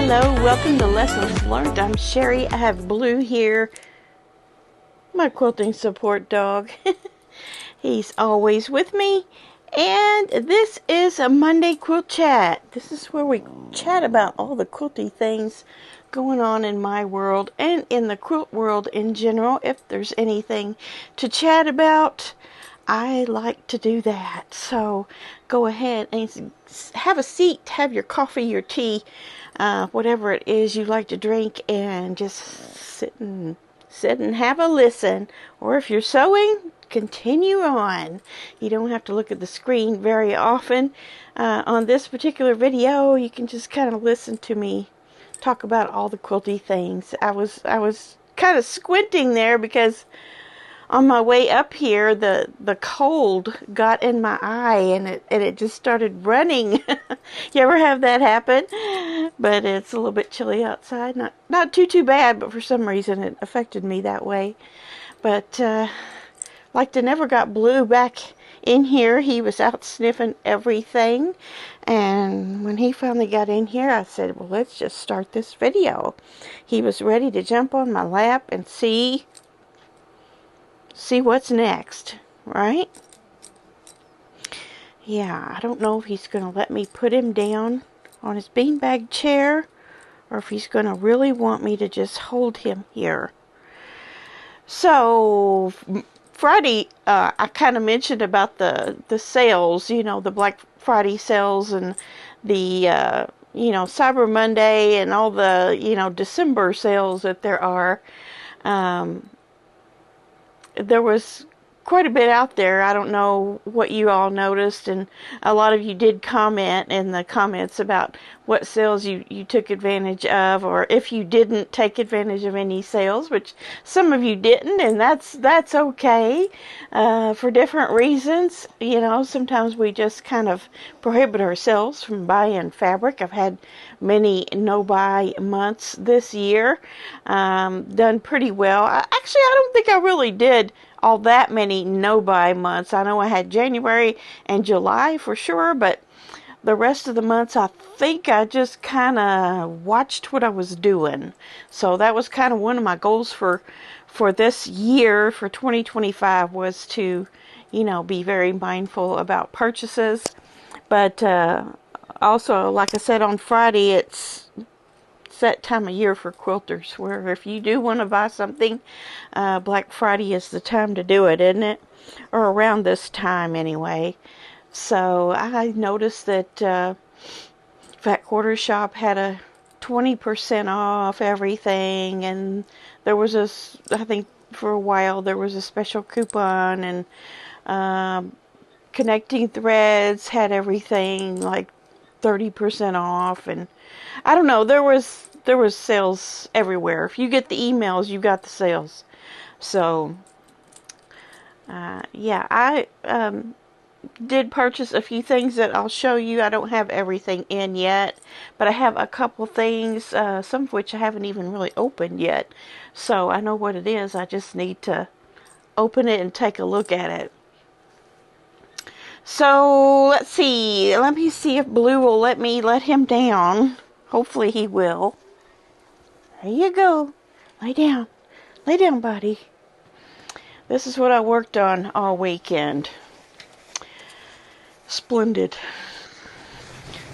Hello, welcome to Lessons Learned. I'm Sherry. I have Blue here, my quilting support dog. He's always with me. And this is a Monday Quilt Chat. This is where we chat about all the quilty things going on in my world and in the quilt world in general. If there's anything to chat about, I like to do that. So go ahead and have a seat, have your coffee, your tea, whatever it is you like to drink, and just sit and have a listen. Or if you're sewing, continue on. You don't have to look at the screen very often. On this particular video, you can just kind of listen to me talk about all the quilty things. I was kind of squinting there because on my way up here, the cold got in my eye and it just started running. You ever have that happen? But it's a little bit chilly outside. Not too bad, but for some reason it affected me that way. But like to never got Blue back in here. He was out sniffing everything. And when he finally got in here, I said, well, let's just start this video. He was ready to jump on my lap and see what's next, right? Yeah, I don't know if he's going to let me put him down on his beanbag chair or if he's going to really want me to just hold him here. So Friday, I kind of mentioned about the sales, the Black Friday sales and the Cyber Monday and all the December sales that there are. There was quite a bit out there. I don't know what you all noticed, and a lot of you did comment in the comments about what sales you took advantage of, or if you didn't take advantage of any sales, which some of you didn't, and that's okay for different reasons. Sometimes we just kind of prohibit ourselves from buying fabric. I've had many no-buy months this year, done pretty well. Actually, I don't think I really did all that many no-buy months. I know I had January and July for sure, but the rest of the months I think I just kind of watched what I was doing. So that was kind of one of my goals for this year, for 2025, was to, be very mindful about purchases. But also, like I said, on Friday, it's that time of year for quilters where if you do want to buy something, Black Friday is the time to do it, isn't it? Or around this time anyway. So I noticed that Fat Quarter Shop had a 20% off everything, and there was I think for a while there was a special coupon, and Connecting Threads had everything like 30% off, and I don't know, there was sales everywhere. If you get the emails, you got the sales. So yeah, I did purchase a few things that I'll show you. I don't have everything in yet, but I have a couple things, some of which I haven't even really opened yet. So I know what it is. I just need to open it and take a look at it. So let's see. Let me see if Blue will let me let him down. Hopefully he will. There you go. Lay down. Lay down, buddy. This is what I worked on all weekend. Splendid.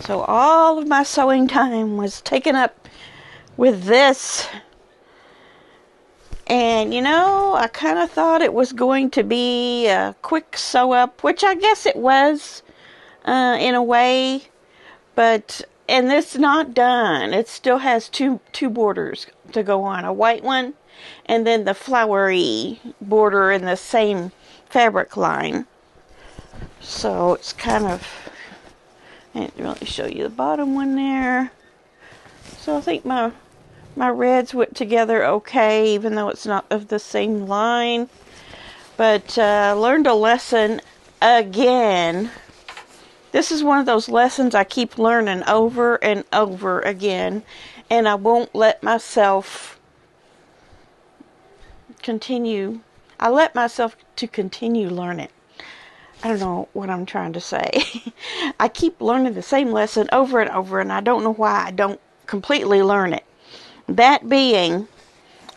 So all of my sewing time was taken up with this. And, I kind of thought it was going to be a quick sew up, which I guess it was in a way. And it's not done. It still has two borders to go on. A white one and then the flowery border in the same fabric line. So it's kind of, I didn't really show you the bottom one there. So I think my reds went together okay, even though it's not of the same line. But learned a lesson again. This is one of those lessons I keep learning over and over again, and I won't let myself continue. I let myself to continue learning. I don't know what I'm trying to say. I keep learning the same lesson over and over, and I don't know why I don't completely learn it. That being,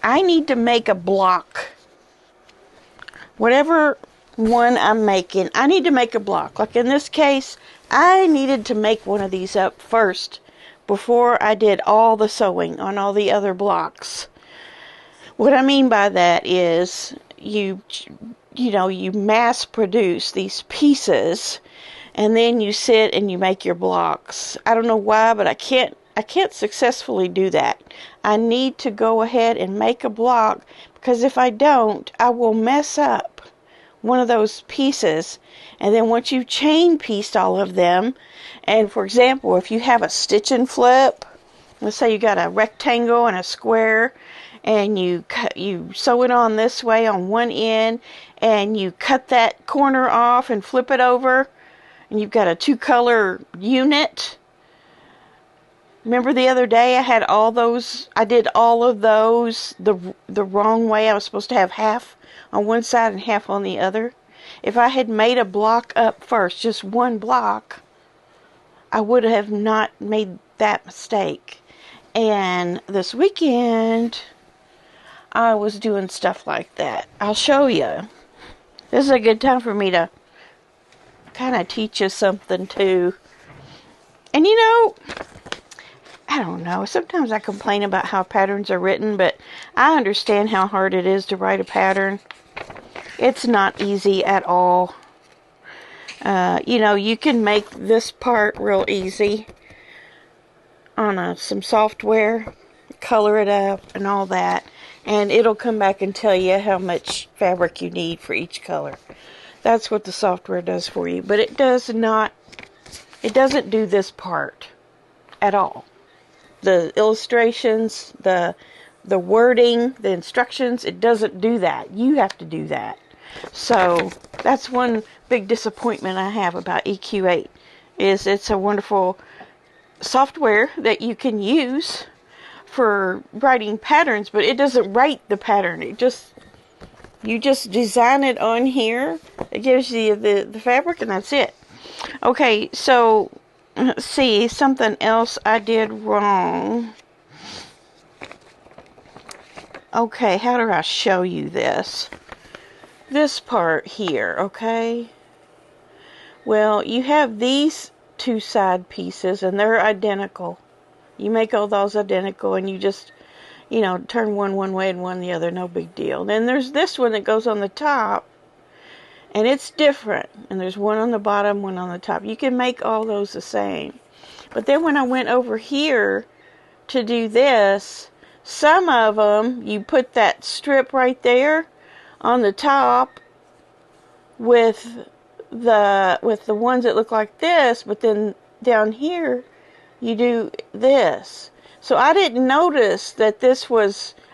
I need to make a block. Whatever one I'm making, I need to make a block. Like in this case, I needed to make one of these up first before I did all the sewing on all the other blocks. What I mean by that is you mass produce these pieces and then you sit and you make your blocks. I don't know why, but I can't successfully do that. I need to go ahead and make a block, because if I don't, I will mess up one of those pieces. And then once you've chain pieced all of them, and for example, if you have a stitch and flip, let's say you got a rectangle and a square, and you sew it on this way on one end, and you cut that corner off and flip it over, and you've got a 2-color unit. Remember the other day I did all of those the wrong way. I was supposed to have half on one side and half on the other. If I had made a block up first, just one block, I would have not made that mistake. And this weekend, I was doing stuff like that. I'll show you. This is a good time for me to kind of teach you something too. And I don't know, sometimes I complain about how patterns are written, but I understand how hard it is to write a pattern. It's not easy at all. You can make this part real easy on some software, color it up and all that, and it'll come back and tell you how much fabric you need for each color. That's what the software does for you, but it doesn't do this part at all. The illustrations, the wording, the instructions, it doesn't do that. You have to do that. So that's one big disappointment I have about EQ8, is it's a wonderful software that you can use for writing patterns, but it doesn't write the pattern. You just design it on here. It gives you the fabric, and that's it. Okay, so let's see, something else I did wrong. Okay, how do I show you this? This part here, okay? Well, you have these two side pieces, and they're identical. You make all those identical, and you just, turn one way and one the other, no big deal. Then there's this one that goes on the top, and it's different. And there's one on the bottom, one on the top. You can make all those the same. But then when I went over here to do this, some of them, you put that strip right there on the top with the ones that look like this, but then down here you do this. So I didn't notice that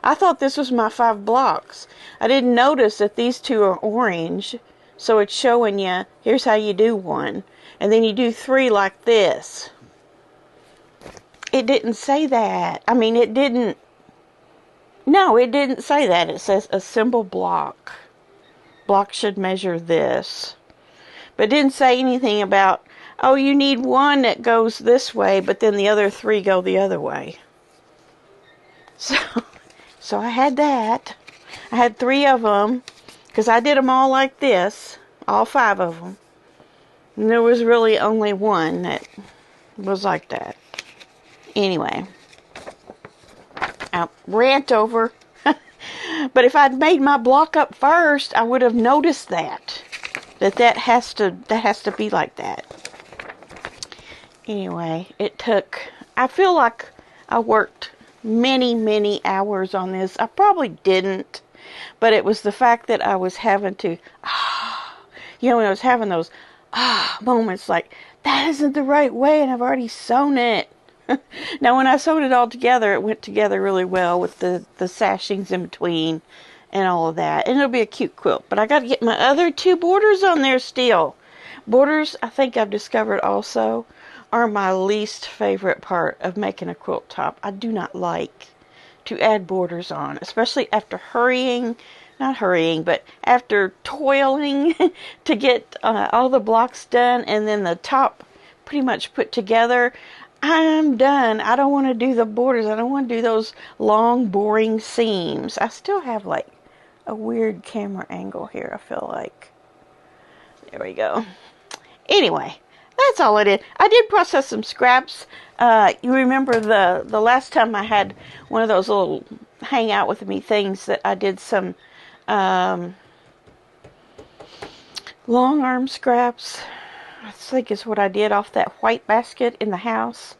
I thought this was my 5 blocks. I didn't notice that these two are orange. So it's showing you, here's how you do one. And then you do 3 like this. It didn't say that. I mean, it didn't say that. It says assemble block. Block should measure this. But it didn't say anything about, oh, you need one that goes this way, but then the other 3 go the other way. So I had that. I had 3 of them, because I did them all like this, all 5 of them. And there was really only one that was like that. Anyway, I'll rant over. But if I'd made my block up first, I would have noticed that has to be like that. Anyway, I feel like I worked many hours on this. I probably didn't, but it was the fact that I was having to, when I was having those moments like, that isn't the right way, and I've already sewn it. Now, when I sewed it all together, it went together really well with the sashings in between and all of that. And it'll be a cute quilt. But I got to get my other 2 borders on there still. Borders, I think I've discovered also, are my least favorite part of making a quilt top. I do not like to add borders on, especially after after toiling to get all the blocks done and then the top pretty much put together. I'm done. I don't want to do the borders. I don't want to do those long, boring seams. I still have like a weird camera angle here, I feel like. There we go. Anyway, that's all I did. I did process some scraps. You remember the last time I had one of those little hang out with me things that I did some long arm scraps. I think is what I did off that white basket in the house.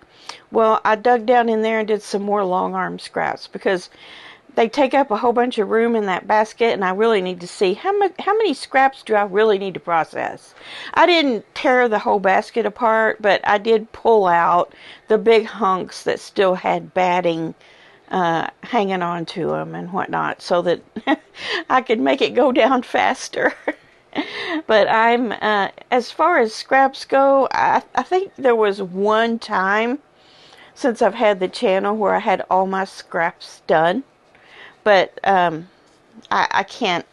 Well, I dug down in there and did some more long arm scraps because they take up a whole bunch of room in that basket, and I really need to see how many scraps do I really need to process. I didn't tear the whole basket apart, but I did pull out the big hunks that still had batting hanging on to them and whatnot, so that I could make it go down faster. But I'm, as far as scraps go, I think there was one time since I've had the channel where I had all my scraps done. But I can't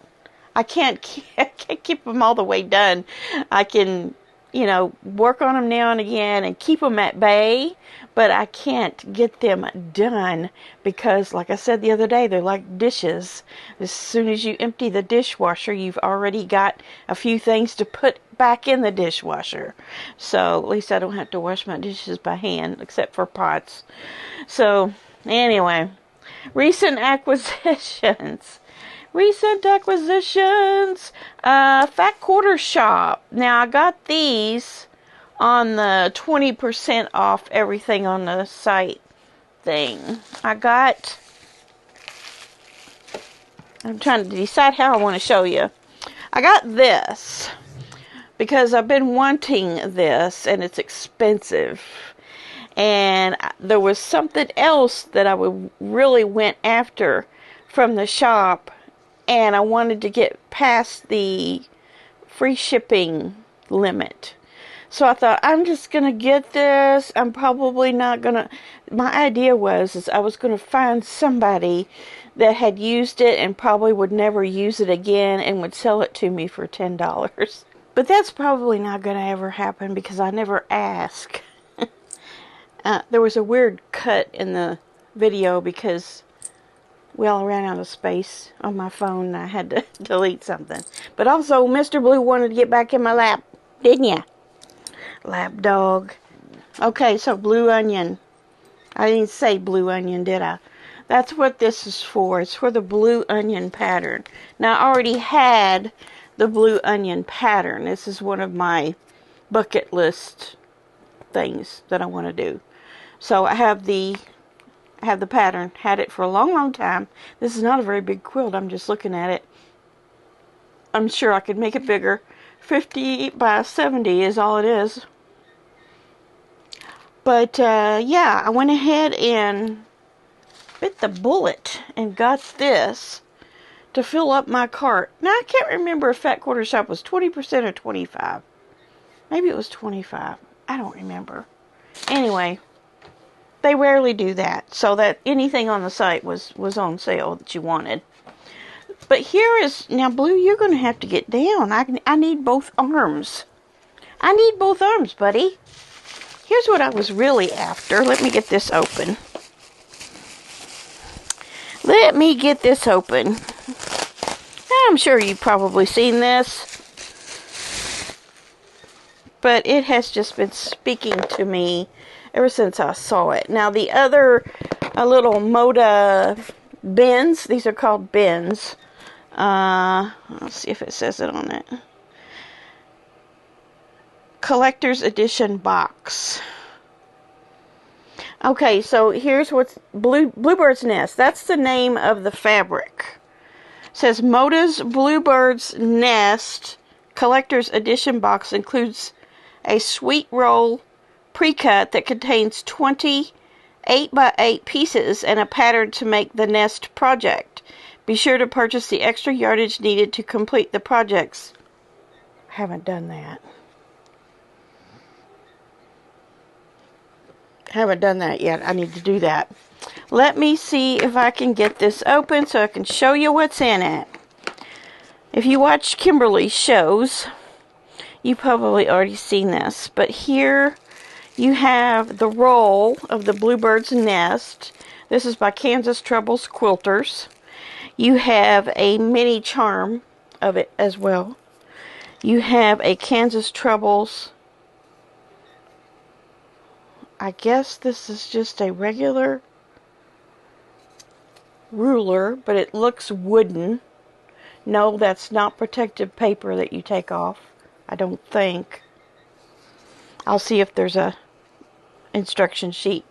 keep them all the way done. I can, work on them now and again and keep them at bay, but I can't get them done because, like I said the other day, they're like dishes. As soon as you empty the dishwasher, you've already got a few things to put back in the dishwasher. So at least I don't have to wash my dishes by hand, except for pots. So anyway, recent acquisitions. Fat Quarter Shop. Now, I got these on the 20% off everything on the site thing. I'm trying to decide how I want to show you. I got this because I've been wanting this, and it's expensive. And there was something else that I really went after from the shop, and I wanted to get past the free shipping limit. So I thought, I'm just going to get this. I'm probably not going to... My idea was I was going to find somebody that had used it and probably would never use it again and would sell it to me for $10. But that's probably not going to ever happen because I never ask. There was a weird cut in the video because, well, I ran out of space on my phone and I had to delete something. But also, Mr. Blue wanted to get back in my lap, didn't ya? Lap dog. Okay, so blue onion. I didn't say blue onion, did I? That's what this is for. It's for the blue onion pattern. Now, I already had the blue onion pattern. This is one of my bucket list things that I want to do. So I have the pattern. Had it for a long, long time. This is not a very big quilt. I'm just looking at it. I'm sure I could make it bigger. 50 by 70 is all it is. But yeah, I went ahead and bit the bullet and got this to fill up my cart. Now, I can't remember if Fat Quarter Shop was 20% or 25. Maybe it was 25. I don't remember. Anyway, they rarely do that. So that anything on the site was on sale that you wanted. But here is... Now, Blue, you're going to have to get down. I need both arms. I need both arms, buddy. Here's what I was really after. Let me get this open. Let me get this open. I'm sure you've probably seen this. But it has just been speaking to me ever since I saw it. Now, the other little Moda bins. These are called bins. Let's see if it says it on it. Collector's Edition box. Okay, so here's what's Bluebird's Nest. That's the name of the fabric. It says Moda's Bluebird's Nest Collector's Edition box includes a sweet roll pre-cut that contains 20 8x8 pieces and a pattern to make the nest project. Be sure to purchase the extra yardage needed to complete the projects. I haven't done that. Haven't done that yet. I need to do that. Let me see if I can get this open so I can show you what's in it. If you watch Kimberly's shows, you've probably already seen this. But here You have the roll of the Bluebird's Nest. This is by Kansas Troubles Quilters. You have a mini charm of it as well. You have a Kansas Troubles. I guess this is just a regular ruler, but it looks wooden. No, that's not protective paper that you take off. I don't think. I'll see if there's a instruction sheet.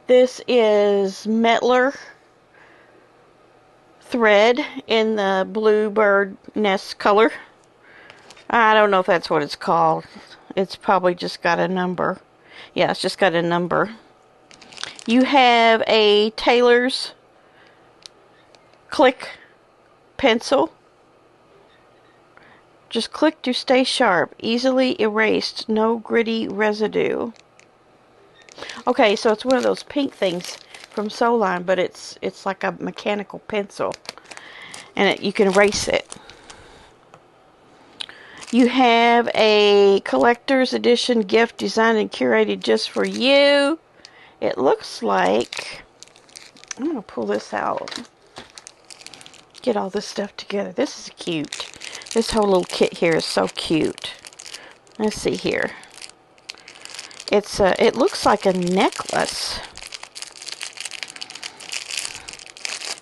This is Metler thread in the Bluebird Nest color. I don't know if that's what it's called. It's probably just got a number. Yeah, it's just got a number. You have a Taylor's Click pencil. Just click to stay sharp. Easily erased. No gritty residue. Okay, so it's one of those pink things from Sewell, but it's like a mechanical pencil. And you can erase it. You have a collector's edition gift designed and curated just for you. It looks like... I'm going to pull this out. Get all this stuff together. This is cute. This whole little kit here is so cute. Let's see here. It looks like a necklace.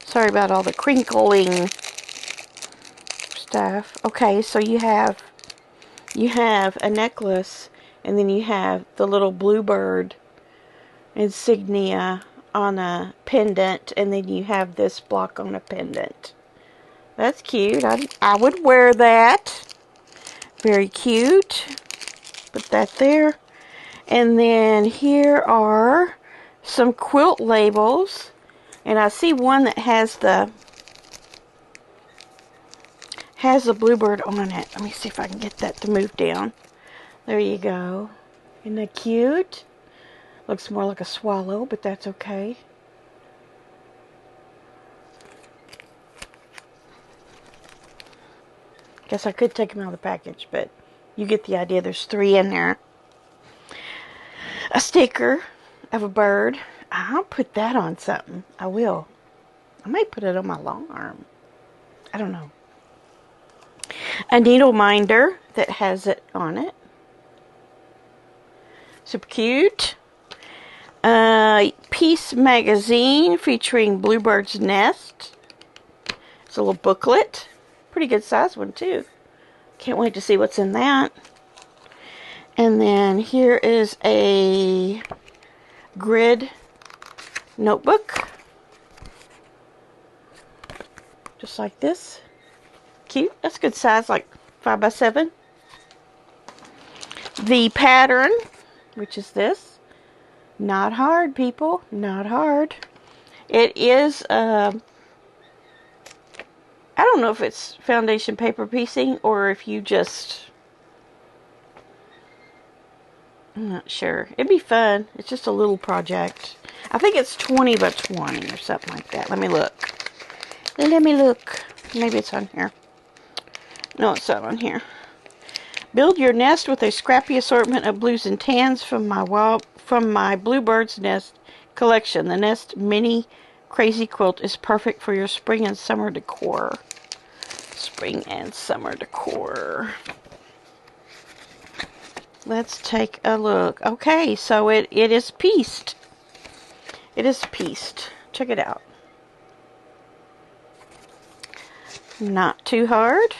Sorry about all the crinkling stuff. Okay, so you have a necklace, and then you have the little bluebird insignia on a pendant, and then you have this block on a pendant. That's cute. I would wear that. Very cute. Put that there. And then here are some quilt labels. And I see one that has the bluebird on it. Let me see if I can get that to move down. There you go. Isn't that cute? Looks more like a swallow, but that's okay. Guess I could take them out of the package, but you get the idea. There's 3 in there. A sticker of a bird. I'll put that on something. I will. I might put it on my long arm. I don't know. A needle minder that has it on it. Super cute. Piece magazine featuring Bluebird's Nest. It's a little booklet. Pretty good size one too. Can't wait to see what's in that. And then here is a grid notebook. Just like this. Cute. That's a good size, like 5x7. The pattern, which is this. Not hard, people. Not hard. It is, I don't know if it's foundation paper piecing or if you just... I'm not sure. It'd be fun. It's just a little project. I think it's 20 by 20 or something like that. Let me look. Let me look. Maybe it's on here. No, it's not on here. Build your nest with a scrappy assortment of blues and tans from my Bluebird's Nest collection. The Nest Mini Crazy Quilt is perfect for your spring and summer decor. Spring and summer decor. Let's take a look. Okay, so it is pieced. It is pieced. Check it out. Not too hard.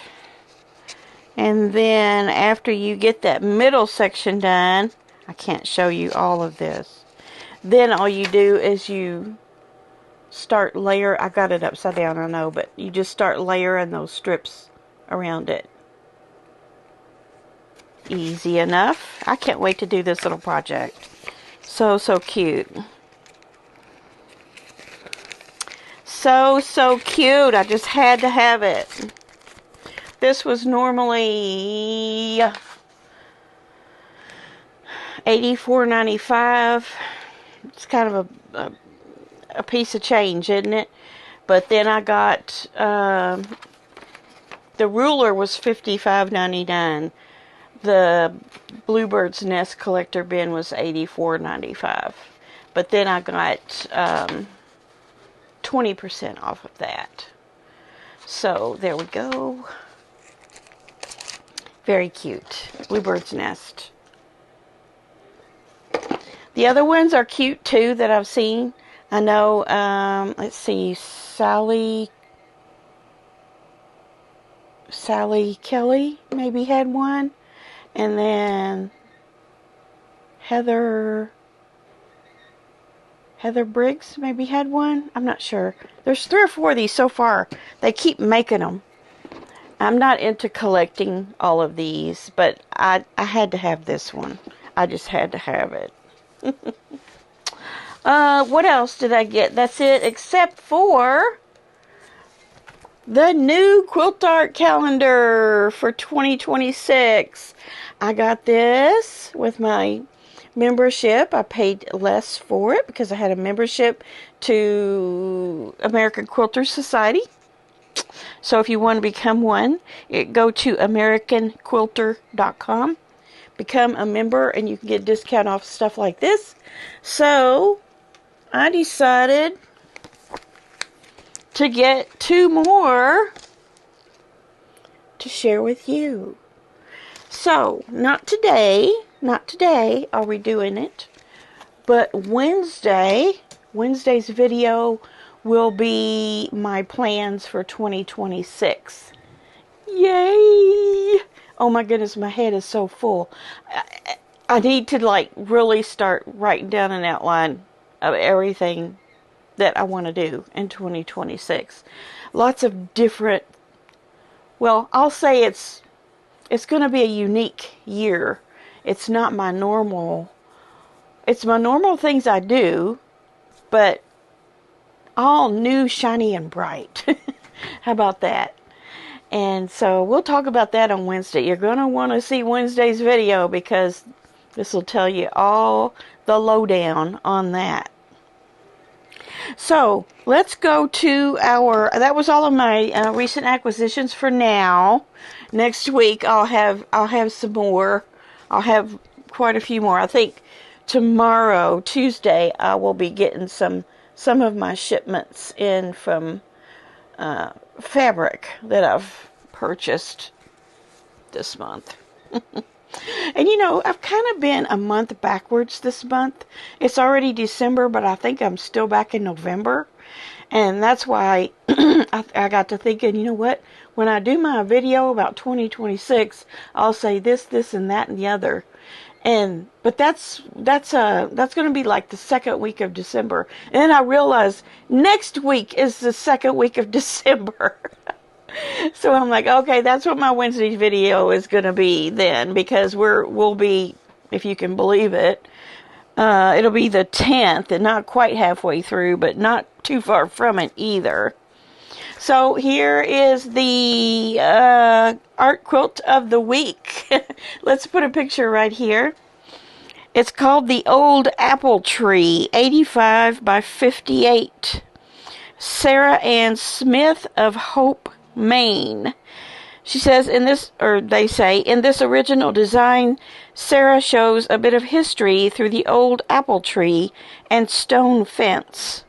And then after you get that middle section done, I can't show you all of this. Then all you do is you start I got it upside down, I know, but you just start layering those strips around it. Easy enough. I can't wait to do this little project. So cute. So cute. I just had to have it. This was normally $84.95. It's kind of a piece of change, isn't it? But then I got the ruler was $55.99. the Bluebird's Nest collector bin was $84.95. But then I got 20% off of that. So there we go. Very cute. Bluebird's Nest. The other ones are cute too that I've seen. I know, let's see, Sally Kelly maybe had one. And then Heather Briggs maybe had one. I'm not sure. There's 3 or 4 of these so far. They keep making them. I'm not into collecting all of these, but I had to have this one. I just had to have it. What else did I get? That's it, except for the new quilt art calendar for 2026. I got this with my membership. I paid less for it because I had a membership to American Quilters Society. So if you want to become one, go to AmericanQuilter.com. Become a member and you can get discount off stuff like this. So I decided to get 2 more to share with you. So not today are we doing it, but Wednesday's video will be my plans for 2026. Yay! Oh my goodness, my head is so full. I need to really start writing down an outline of everything that I want to do in 2026. Lots of different, well, I'll say it's going to be a unique year. It's not my normal, it's my normal things I do, but all new, shiny, and bright. How about that? And so we'll talk about that on Wednesday. You're going to want to see Wednesday's video because this will tell you all the lowdown on that. So let's go to that was all of my recent acquisitions for now. Next week I'll have some more. I'll have quite a few more. I think tomorrow, Tuesday, I will be getting some of my shipments in from fabric that I've purchased this month. And I've kind of been a month backwards this month. It's already December, but I think I'm still back in November. And that's why I got to thinking, you know what? When I do my video about 2026, I'll say this, and that, and the other. But that's going to be like the second week of December. And then I realized next week is the second week of December. So I'm like, okay, that's what my Wednesday video is going to be then, because we'll be, if you can believe it, it'll be the 10th and not quite halfway through, but not too far from it either. So here is the art quilt of the week. Let's put a picture right here. It's called the Old Apple Tree, 85 by 58. Sarah Ann Smith of Hope, Maine. She says they say, in this original design, Sarah shows a bit of history through the old apple tree and stone fence.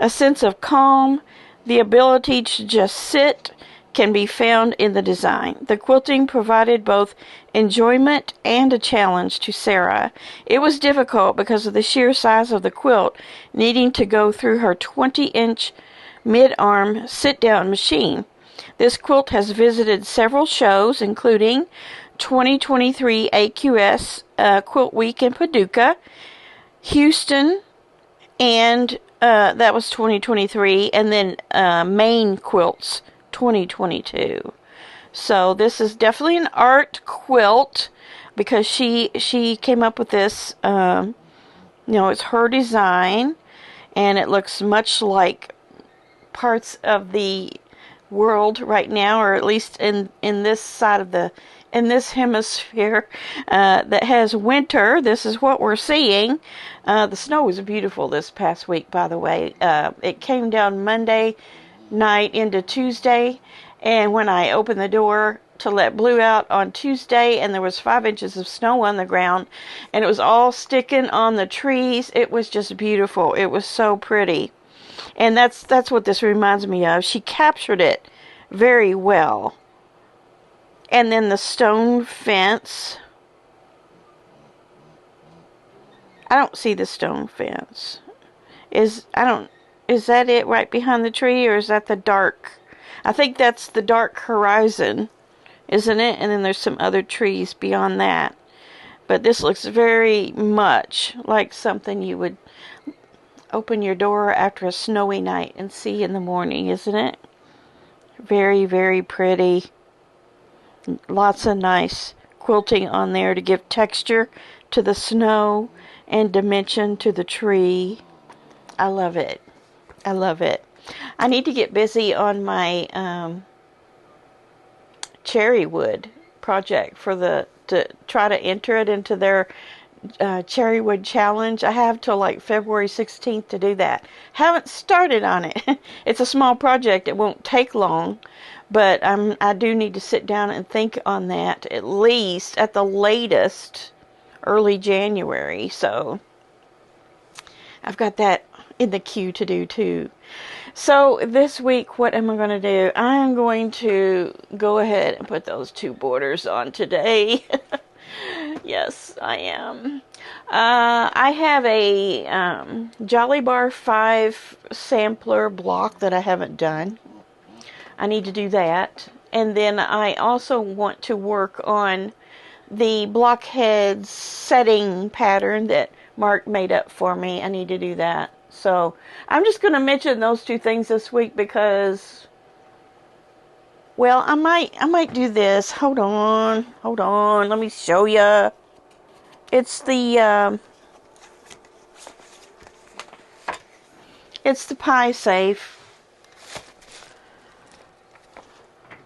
A sense of calm, the ability to just sit, can be found in the design. The quilting provided both enjoyment and a challenge to Sarah. It was difficult because of the sheer size of the quilt, needing to go through her 20-inch mid-arm sit-down machine. This quilt has visited several shows, including 2023 AQS Quilt Week in Paducah, Houston, and that was 2023, and then Maine Quilts 2022. So this is definitely an art quilt because she came up with this. It's her design, and it looks much like parts of the world right now, or at least in this side of in this hemisphere that has winter. This is what we're seeing. The snow was beautiful this past week, by the way. It came down Monday night into Tuesday, and when I opened the door, to let blue out on Tuesday, and there was 5 inches of snow on the ground, and it was all sticking on the trees. It was just beautiful. It was so pretty. And that's what this reminds me of. She captured it very well. And then the stone fence. I don't see the stone fence. Is that it right behind the tree, or is that the dark? I think that's the dark horizon, isn't it? And then there's some other trees beyond that. But this looks very much like something you would open your door after a snowy night and see in the morning, isn't it? Very, very pretty. Lots of nice quilting on there to give texture to the snow and dimension to the tree. I love it. I love it. I need to get busy on my cherry wood project to try to enter it into their cherry wood challenge. I have till like February 16th to do that. Haven't started on it. It's a small project. It won't take long, but I do need to sit down and think on that at least at the latest early January. So I've got that in the queue to do too. So this week, what am I going to do? I am going to go ahead and put those 2 borders on today. Yes, I am. I have a Jolly Bar 5 sampler block that I haven't done. I need to do that. And then I also want to work on the blockheads setting pattern that Mark made up for me. I need to do that. So I'm just going to mention those 2 things this week because, well, I might do this. Hold on. Let me show you. It's the pie safe.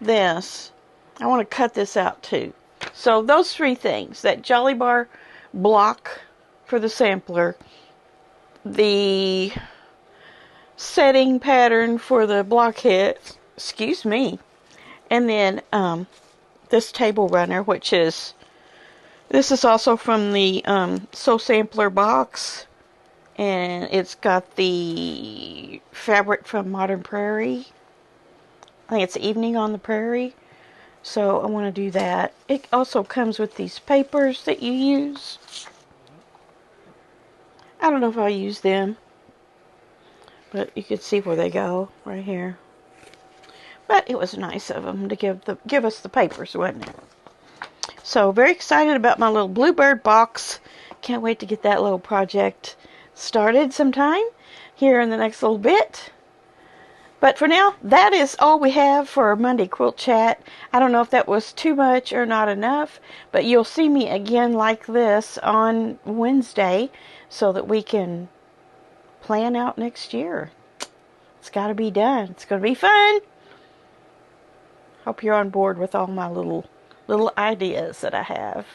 This. I want to cut this out too. So those 3 things, that Jolly Bar block for the sampler, the setting pattern for the blockheads, excuse me, and then this table runner, this is also from the Sew Sampler box, and it's got the fabric from Modern Prairie. I think it's Evening on the Prairie. So I want to do that. It also comes with these papers that you use. I don't know if I'll use them, but you can see where they go right here. But it was nice of them to give us the papers, wasn't it? So very excited about my little Bluebird box. Can't wait to get that little project started sometime here in the next little bit. But for now, that is all we have for our Monday Quilt Chat. I don't know if that was too much or not enough, but you'll see me again like this on Wednesday so that we can plan out next year. It's got to be done. It's going to be fun. Hope you're on board with all my little ideas that I have.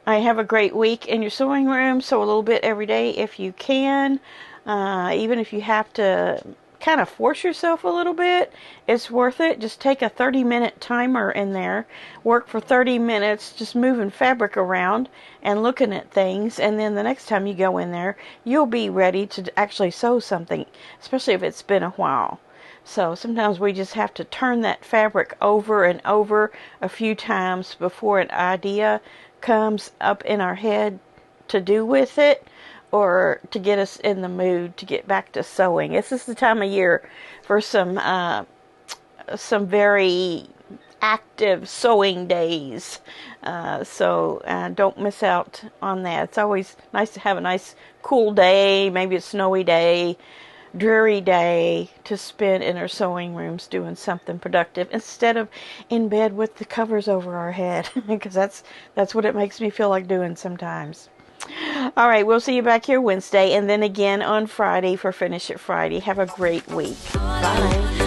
I have a great week in your sewing room. Sew a little bit every day if you can. Even if you have to kind of force yourself a little bit, it's worth it. Just take a 30-minute timer in there, work for 30 minutes just moving fabric around and looking at things, and then the next time you go in there you'll be ready to actually sew something, especially if it's been a while. So sometimes we just have to turn that fabric over and over a few times before an idea comes up in our head to do with it, or to get us in the mood to get back to sewing. This is the time of year for some very active sewing days. So don't miss out on that. It's always nice to have a nice cool day, maybe a snowy day, dreary day to spend in our sewing rooms doing something productive instead of in bed with the covers over our head, because that's what it makes me feel like doing sometimes. All right, we'll see you back here Wednesday and then again on Friday for Finish It Friday. Have a great week. Bye.